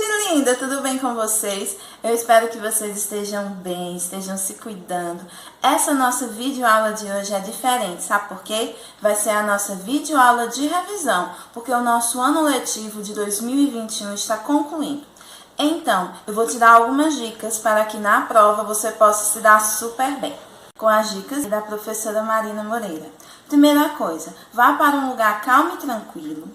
gente linda, tudo bem com vocês? Eu espero que vocês estejam bem, estejam se cuidando. Essa nossa videoaula de hoje é diferente, sabe por quê? Vai ser a nossa videoaula de revisão, porque o nosso ano letivo de 2021 está concluindo. Então, eu vou te dar algumas dicas para que na prova você possa se dar super bem, com as dicas da professora Marina Moreira. Primeira coisa, vá para um lugar calmo e tranquilo.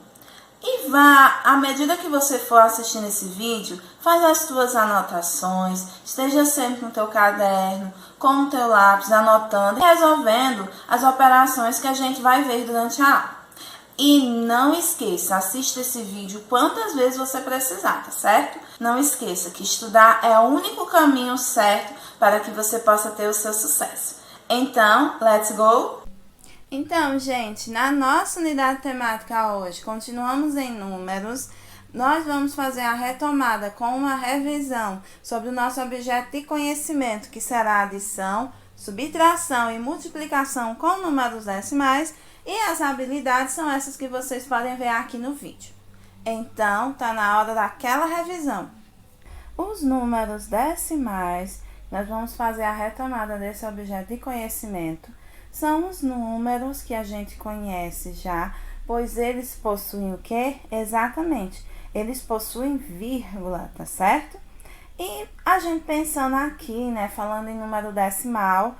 E vá, à medida que você for assistindo esse vídeo, faz as suas anotações, esteja sempre no teu caderno, com o teu lápis, anotando e resolvendo as operações que a gente vai ver durante a aula. E não esqueça, assista esse vídeo quantas vezes você precisar, tá certo? Não esqueça que estudar é o único caminho certo para que você possa ter o seu sucesso. Então, let's go! Então, gente, na nossa unidade temática hoje, continuamos em números. Nós vamos fazer a retomada com uma revisão sobre o nosso objeto de conhecimento, que será adição, subtração e multiplicação com números decimais. E as habilidades são essas que vocês podem ver aqui no vídeo. Então, tá na hora daquela revisão. Os números decimais, nós vamos fazer a retomada desse objeto de conhecimento. São os números que a gente conhece já, pois eles possuem o quê? Exatamente, eles possuem vírgula, tá certo? E a gente pensando aqui, né, falando em número decimal,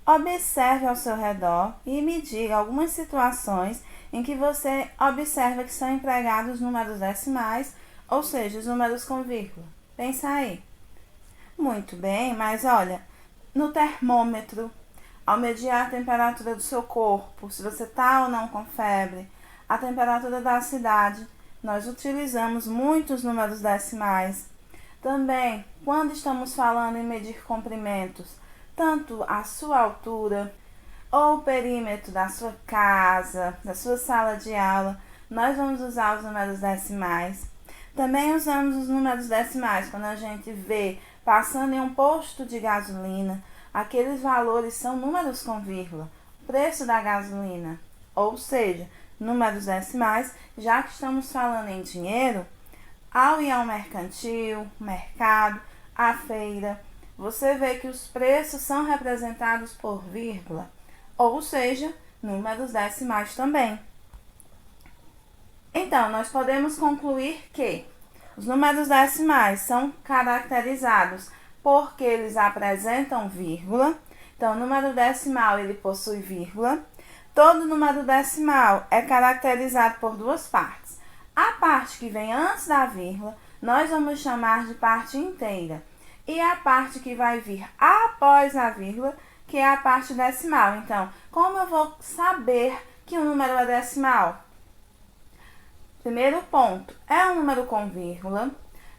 observe ao seu redor e me diga algumas situações em que você observa que são empregados números decimais, ou seja, os números com vírgula. Pensa aí. Muito bem, mas olha, no termômetro, ao medir a temperatura do seu corpo, se você está ou não com febre, a temperatura da cidade, nós utilizamos muitos números decimais. Também, quando estamos falando em medir comprimentos, tanto a sua altura ou o perímetro da sua casa, da sua sala de aula, nós vamos usar os números decimais. Também usamos os números decimais quando a gente vê passando em um posto de gasolina. Aqueles valores são números com vírgula, preço da gasolina, ou seja, números decimais, já que estamos falando em dinheiro, ao ir ao mercantil, mercado, à feira, você vê que os preços são representados por vírgula, ou seja, números decimais também. Então, nós podemos concluir que os números decimais são caracterizados porque eles apresentam vírgula. Então, o número decimal ele possui vírgula. Todo número decimal é caracterizado por duas partes. A parte que vem antes da vírgula, nós vamos chamar de parte inteira. E a parte que vai vir após a vírgula, que é a parte decimal. Então, como eu vou saber que o número é decimal? Primeiro ponto, é um número com vírgula.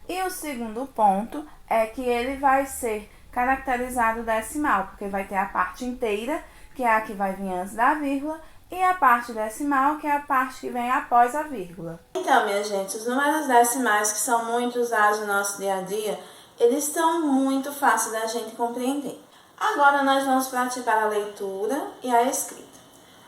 E o segundo ponto é que ele vai ser caracterizado decimal, porque vai ter a parte inteira, que é a que vai vir antes da vírgula, e a parte decimal, que é a parte que vem após a vírgula. Então, minha gente, os números decimais, que são muito usados no nosso dia a dia, eles são muito fáceis da gente compreender. Agora, nós vamos praticar a leitura e a escrita.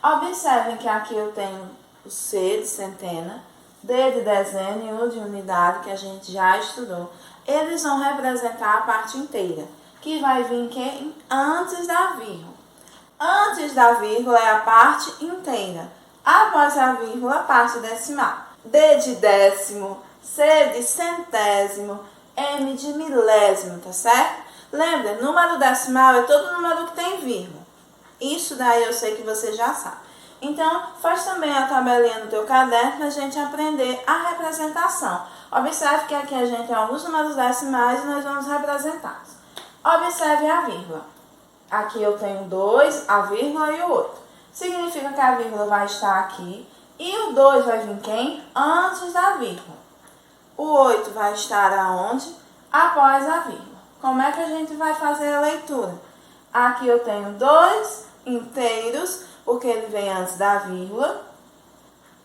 Observem que aqui eu tenho o C de centena, D de dezena e U de unidade, que a gente já estudou. Eles vão representar a parte inteira, que vai vir antes da vírgula. Antes da vírgula é a parte inteira. Após a vírgula, a parte decimal. D de décimo, C de centésimo, M de milésimo, tá certo? Lembra, número decimal é todo número que tem vírgula. Isso daí eu sei que você já sabe. Então, faz também a tabelinha no teu caderno para a gente aprender a representação. Observe que aqui a gente tem alguns números decimais e nós vamos representá-los. Observe a vírgula. Aqui eu tenho 2, a vírgula e o 8. Significa que a vírgula vai estar aqui e o 2 vai vir quem? Antes da vírgula. O 8 vai estar aonde? Após a vírgula. Como é que a gente vai fazer a leitura? Aqui eu tenho 2 inteiros, porque ele vem antes da vírgula,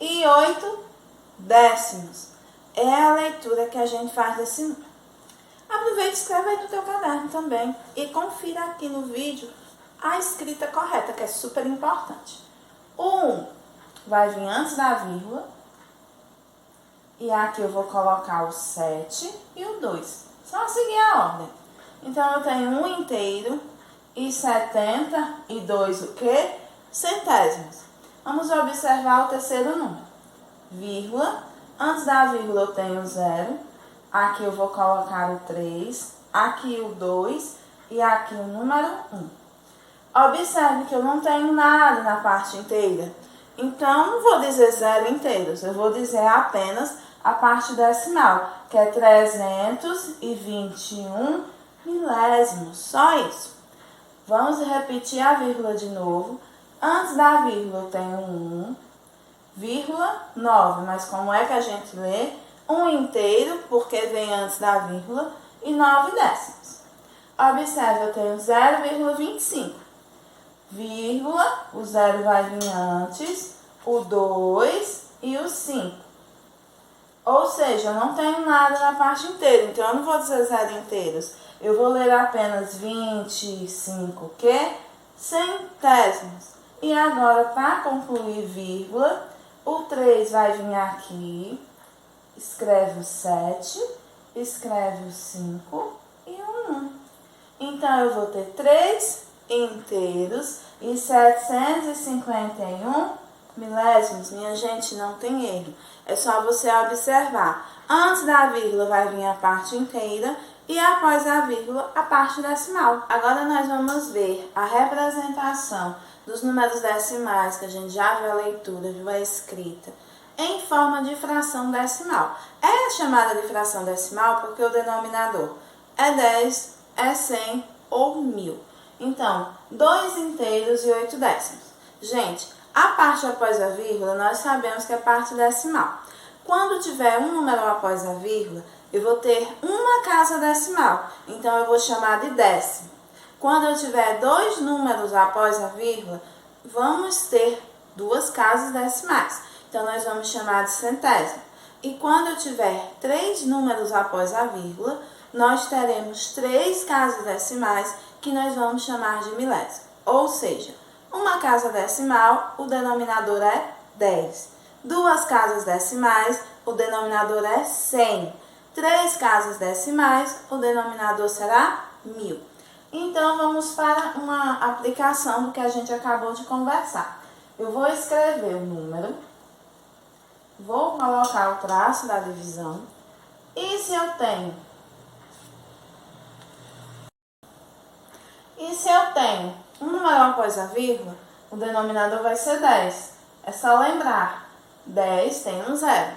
e 8 décimos. É a leitura que a gente faz desse número. Aproveite e escreva aí no teu caderno também e confira aqui no vídeo a escrita correta, que é super importante. O 1 vai vir antes da vírgula E aqui eu vou colocar o 7 e o 2. Só seguir a ordem. Então, eu tenho 1 inteiro e 72 o quê? Centésimos. Vamos observar o terceiro número. Vírgula. Antes da vírgula eu tenho 0. Aqui eu vou colocar o 3. Aqui o 2. E aqui o número 1. Observe que eu não tenho nada na parte inteira. Então, não vou dizer 0 inteiros. Eu vou dizer apenas a parte decimal, que é 321 milésimos. Só isso. Vamos repetir a vírgula de novo. Antes da vírgula eu tenho 1, vírgula 9. Mas como é que a gente lê? 1 inteiro, porque vem antes da vírgula, e 9 décimos. Observe, eu tenho 0,25. Vírgula, o 0 vai vir antes, o 2 e o 5. Ou seja, eu não tenho nada na parte inteira, então eu não vou dizer 0 inteiros. Eu vou ler apenas 25, que? Centésimos. E agora, para concluir vírgula, o 3 vai vir aqui, escreve o 7, escreve o 5 e o 1. Então, eu vou ter 3 inteiros e 751 milésimos. Minha gente, não tem erro. É só você observar. Antes da vírgula vai vir a parte inteira e após a vírgula a parte decimal. Agora nós vamos ver a representação dos números decimais, que a gente já viu a leitura, viu a escrita, em forma de fração decimal. É chamada de fração decimal porque o denominador é 10, é 100 ou 1000. Então, 2 inteiros e 8 décimos. Gente, a parte após a vírgula, nós sabemos que é parte decimal. Quando tiver um número após a vírgula, eu vou ter uma casa decimal. Então, eu vou chamar de décimo. Quando eu tiver 2 números após a vírgula, vamos ter 2 casas decimais. Então, nós vamos chamar de centésimo. E quando eu tiver 3 números após a vírgula, nós teremos 3 casas decimais que nós vamos chamar de milésimo. Ou seja, uma casa decimal, o denominador é 10. 2 casas decimais, o denominador é 100. 3 casas decimais, o denominador será 1000. Então, vamos para uma aplicação do que a gente acabou de conversar. Eu vou escrever o número, vou colocar o traço da divisão, e se eu tenho um número após a vírgula, o denominador vai ser 10. É só lembrar, 10 tem um 0.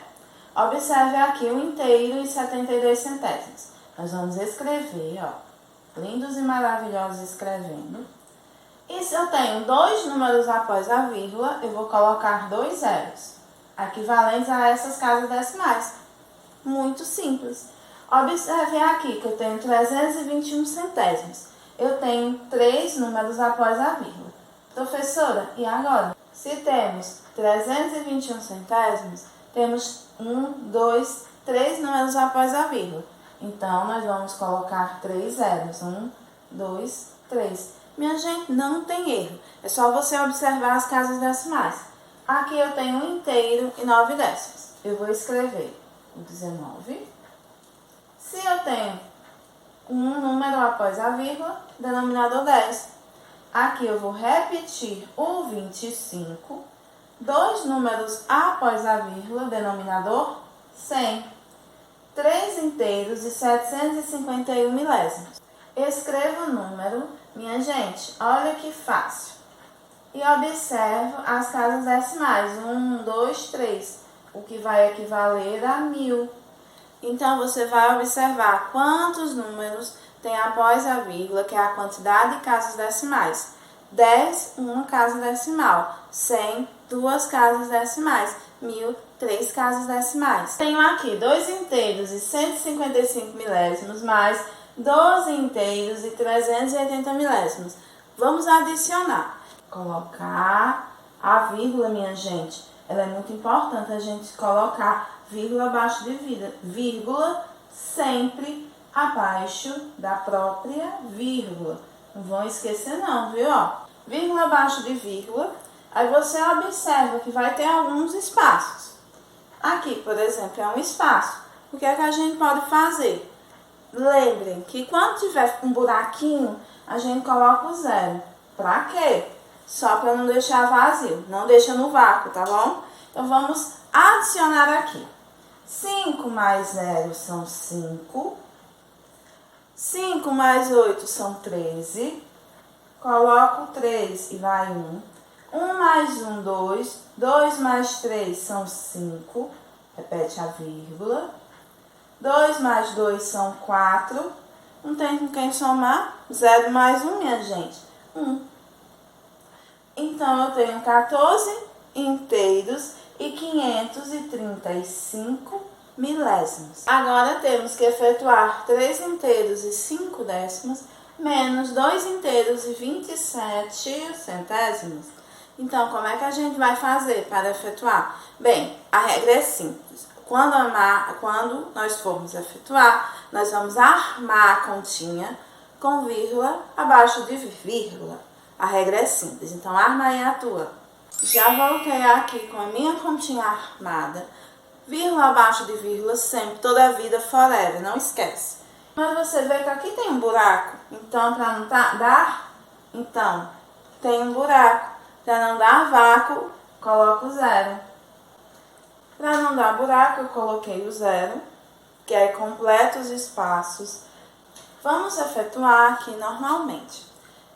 Observe aqui o inteiro e 72 centésimos. Nós vamos escrever, ó, lindos e maravilhosos escrevendo. E se eu tenho 2 números após a vírgula, eu vou colocar 2 zeros, equivalentes a essas casas decimais. Muito simples. Observe aqui que eu tenho 321 centésimos. Eu tenho 3 números após a vírgula. Professora, e agora? Se temos 321 centésimos, temos 1, 2, 3 números após a vírgula. Então, nós vamos colocar 3 zeros. 1, 2, 3. Minha gente, não tem erro. É só você observar as casas decimais. Aqui eu tenho 1 inteiro e 9 décimos. Eu vou escrever o 19. Se eu tenho um número após a vírgula, denominador 10. Aqui eu vou repetir o 25. 2 números após a vírgula, denominador 100. 3 inteiros e 751 milésimos. Escreva o número, minha gente, olha que fácil. E observo as casas decimais, 1, 2, 3, o que vai equivaler a 1000. Então, você vai observar quantos números tem após a vírgula, que é a quantidade de casas decimais. 10, uma casa decimal. 100, 2 casas decimais. 1000, 3 casas decimais. Tenho aqui 2 inteiros e 155 milésimos, mais 12 inteiros e 380 milésimos. Vamos adicionar. Colocar a vírgula, minha gente. Ela é muito importante a gente colocar vírgula abaixo de vírgula, sempre abaixo da própria vírgula. Não vão esquecer não, viu? Ó, vírgula abaixo de vírgula. Aí você observa que vai ter alguns espaços. Aqui, por exemplo, é um espaço. O que é que a gente pode fazer? Lembrem que quando tiver um buraquinho, a gente coloca o zero. Pra quê? Só para não deixar vazio. Não deixa no vácuo, tá bom? Então, vamos adicionar aqui. 5 mais 0 são 5. 5 mais 8 são 13. Coloco 3 e vai 1. 1 mais 1, 2. 2 mais 3 são 5. Repete a vírgula. 2 mais 2 são 4. Não tem com quem somar. 0 mais 1, minha gente. 1. Então, eu tenho 14 inteiros e 535 milésimos. Agora, temos que efetuar 3 inteiros e 5 décimos, menos 2 inteiros e 27 centésimos. Então, como é que a gente vai fazer para efetuar? Bem, a regra é simples. Quando nós formos efetuar, nós vamos armar a continha com vírgula abaixo de vírgula. A regra é simples, então arma aí a tua. Já voltei aqui com a minha continha armada. Vírgula abaixo de vírgula sempre, toda a vida, forever, não esquece. Mas você vê que aqui tem um buraco, então para não tem um buraco. Para não dar vácuo, coloco o zero. Para não dar buraco, eu coloquei o zero, que aí completa os espaços. Vamos efetuar aqui normalmente.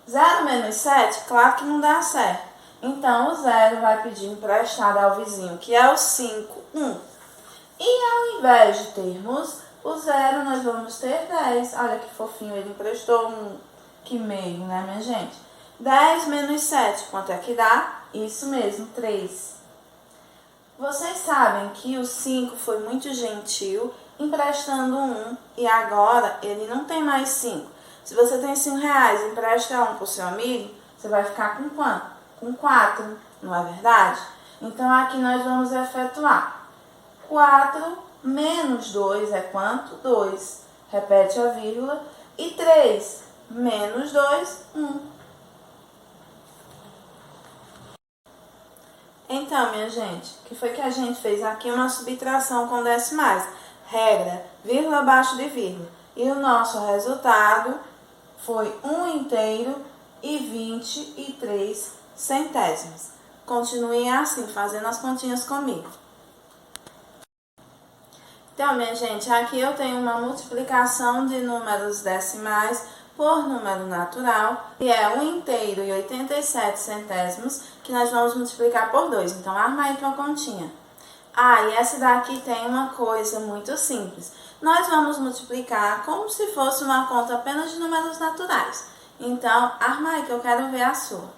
0 menos 7, claro que não dá certo. Então, o zero vai pedir emprestado ao vizinho, que é o 5, 1. E ao invés de termos o zero, nós vamos ter 10. Olha que fofinho, ele emprestou um. Que meio, né, minha gente? 10 menos 7, quanto é que dá? Isso mesmo, 3. Vocês sabem que o 5 foi muito gentil, emprestando 1, e agora ele não tem mais 5. Se você tem 5 reais e empresta 1 para o seu amigo, você vai ficar com quanto? Com 4, não é verdade? Então, aqui nós vamos efetuar. 4 menos 2 é quanto? 2. Repete a vírgula. E 3 menos 2, 1. Então, minha gente, o que foi que a gente fez aqui? Uma subtração com decimais. Regra, vírgula abaixo de vírgula. E o nosso resultado foi 1 inteiro e 23 centésimos. Continuem assim, fazendo as continhas comigo. Então, minha gente, aqui eu tenho uma multiplicação de números decimais por número natural, que é 1 inteiro e 87 centésimos, que nós vamos multiplicar por 2. Então, arma aí tua continha. Ah, e essa daqui tem uma coisa muito simples. Nós vamos multiplicar como se fosse uma conta apenas de números naturais. Então, arma aí que eu quero ver a sua.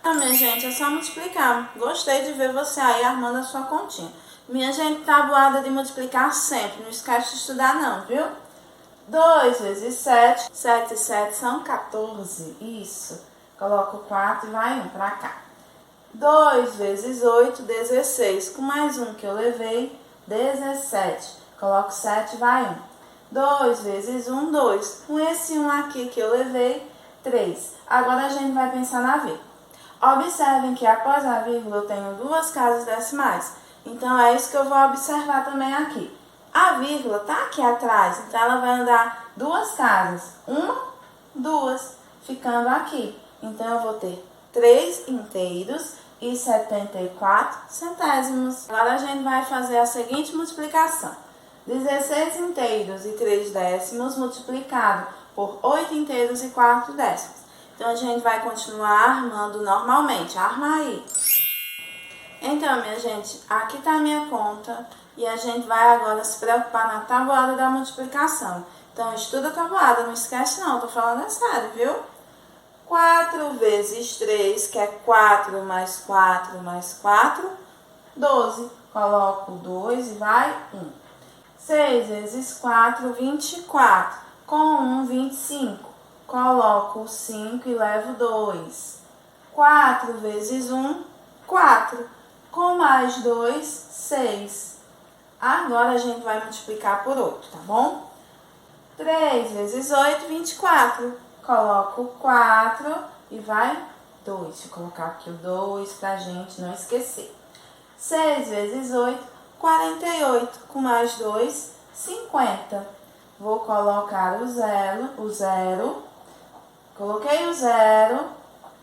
Então, minha gente, é só multiplicar. Gostei de ver você aí armando a sua continha. Minha gente, tabuada de multiplicar sempre. Não esquece de estudar não, viu? 2 vezes 7. 7 e 7 são 14. Isso. Coloco 4 e vai 1 pra cá. 2 vezes 8, 16. Com mais 1 que eu levei, 17. Coloco 7 e vai 1. 2 vezes 1, 2. Com esse 1 aqui que eu levei, 3. Agora a gente vai pensar na vírgula. Observem que após a vírgula eu tenho duas casas decimais. Então, é isso que eu vou observar também aqui. A vírgula está aqui atrás, então ela vai andar duas casas. 1, 2, ficando aqui. Então, eu vou ter 3 inteiros e 74 centésimos. Agora, a gente vai fazer a seguinte multiplicação. 16 inteiros e 3 décimos multiplicado por 8 inteiros e 4 décimos. Então, a gente vai continuar armando normalmente. Arma aí. Então, minha gente, aqui está a minha conta e a gente vai agora se preocupar na tabuada da multiplicação. Então, estuda a tabuada, não esquece não, tô falando sério, viu? 4 vezes 3, que é 4 mais 4 mais 4, 12. Coloco 2 e vai 1. 6 vezes 4, 24. Com 1, 25. Coloco 5 e levo 2. 4 vezes 1, 4. Com mais 2, 6. Agora a gente vai multiplicar por 8, tá bom? 3 vezes 8, 24. Coloco 4 e vai 2. Deixa eu colocar aqui o 2 pra gente não esquecer. 6 vezes 8, 48. Com mais 2, 50. Vou colocar o zero. Coloquei o 0,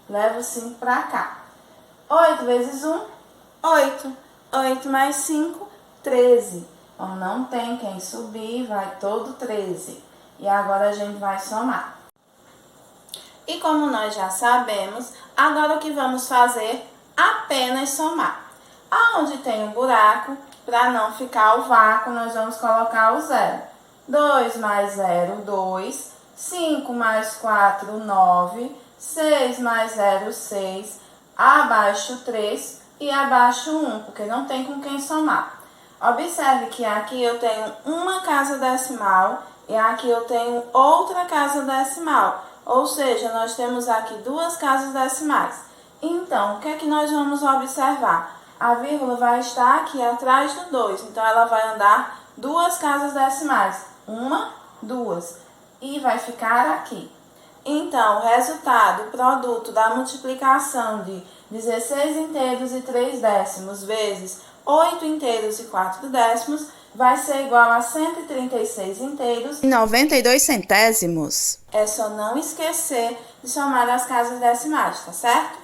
levo o 5 para cá. 8 vezes 1, 8. 8 mais 5, 13. Então, não tem quem subir, vai todo 13. E agora a gente vai somar. E como nós já sabemos, agora o que vamos fazer? Apenas somar. Aonde tem um buraco, para não ficar o vácuo, nós vamos colocar o 0. 2 mais 0, 2. 5 mais 4, 9. 6 mais 0, 6. Abaixo 3 e abaixo 1, porque não tem com quem somar. Observe que aqui eu tenho uma casa decimal e aqui eu tenho outra casa decimal. Ou seja, nós temos aqui duas casas decimais. Então, o que é que nós vamos observar? A vírgula vai estar aqui atrás do 2, então ela vai andar duas casas decimais. 1, 2. E vai ficar aqui. Então, o resultado, o produto da multiplicação de 16 inteiros e 3 décimos vezes 8 inteiros e 4 décimos vai ser igual a 136 inteiros e 92 centésimos. É só não esquecer de somar as casas decimais, tá certo?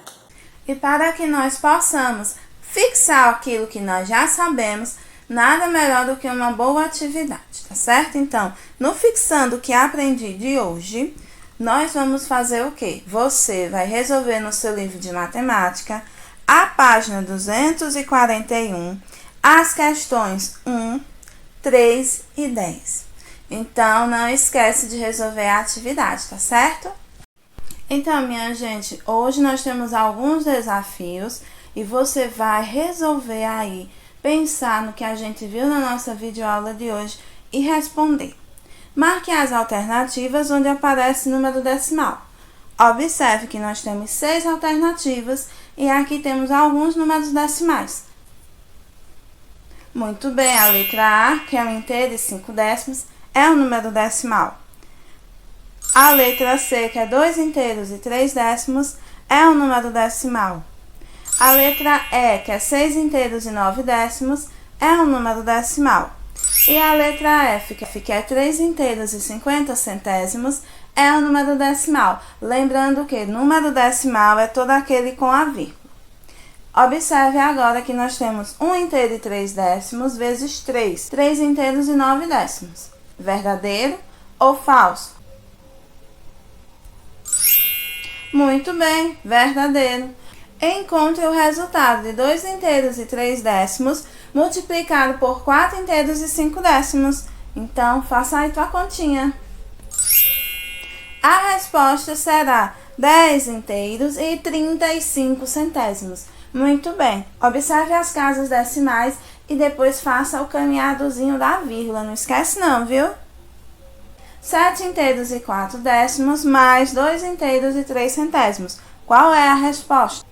E para que nós possamos fixar aquilo que nós já sabemos, nada melhor do que uma boa atividade, tá certo? Então, no Fixando o que aprendi de hoje, nós vamos fazer o quê? Você vai resolver no seu livro de matemática a página 241, as questões 1, 3 e 10. Então, não esquece de resolver a atividade, tá certo? Então, minha gente, hoje nós temos alguns desafios e você vai resolver aí, pensar no que a gente viu na nossa videoaula de hoje e responder. Marque as alternativas onde aparece número decimal. Observe que nós temos 6 alternativas e aqui temos alguns números decimais. Muito bem, a letra A, que é um inteiro e 5 décimos, é um número decimal. A letra C, que é 2 inteiros e 3 décimos, é um número decimal. A letra E, que é 6 inteiros e 9 décimos, é um número decimal. E a letra F, que é 3 inteiros e 50 centésimos, é um número decimal. Lembrando que número decimal é todo aquele com a vírgula. Observe agora que nós temos 1 inteiro e 3 décimos vezes 3. 3 inteiros e 9 décimos. Verdadeiro ou falso? Muito bem, verdadeiro. Encontre o resultado de 2 inteiros e 3 décimos multiplicado por 4 inteiros e 5 décimos. Então, faça aí tua continha. A resposta será 10 inteiros e 35 centésimos. Muito bem. Observe as casas decimais e depois faça o caminhadozinho da vírgula. Não esquece não, viu? 7 inteiros e 4 décimos mais 2 inteiros e 3 centésimos. Qual é a resposta?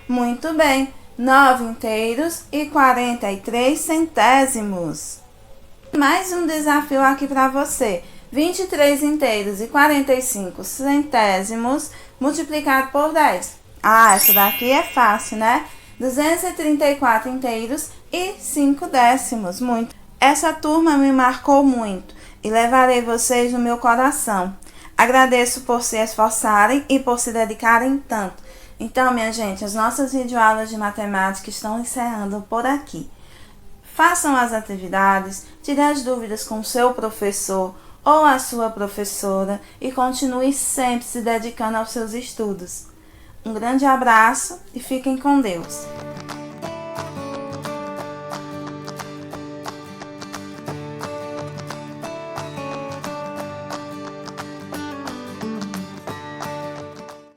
Muito bem. 9 inteiros e 43 centésimos. Mais um desafio aqui para você. 23 inteiros e 45 centésimos multiplicado por 10. Ah, essa daqui é fácil, né? 234 inteiros e 5 décimos. Muito. Essa turma me marcou muito e levarei vocês no meu coração. Agradeço por se esforçarem e por se dedicarem tanto. Então, minha gente, as nossas videoaulas de matemática estão encerrando por aqui. Façam as atividades, tire as dúvidas com o seu professor ou a sua professora e continue sempre se dedicando aos seus estudos. Um grande abraço e fiquem com Deus.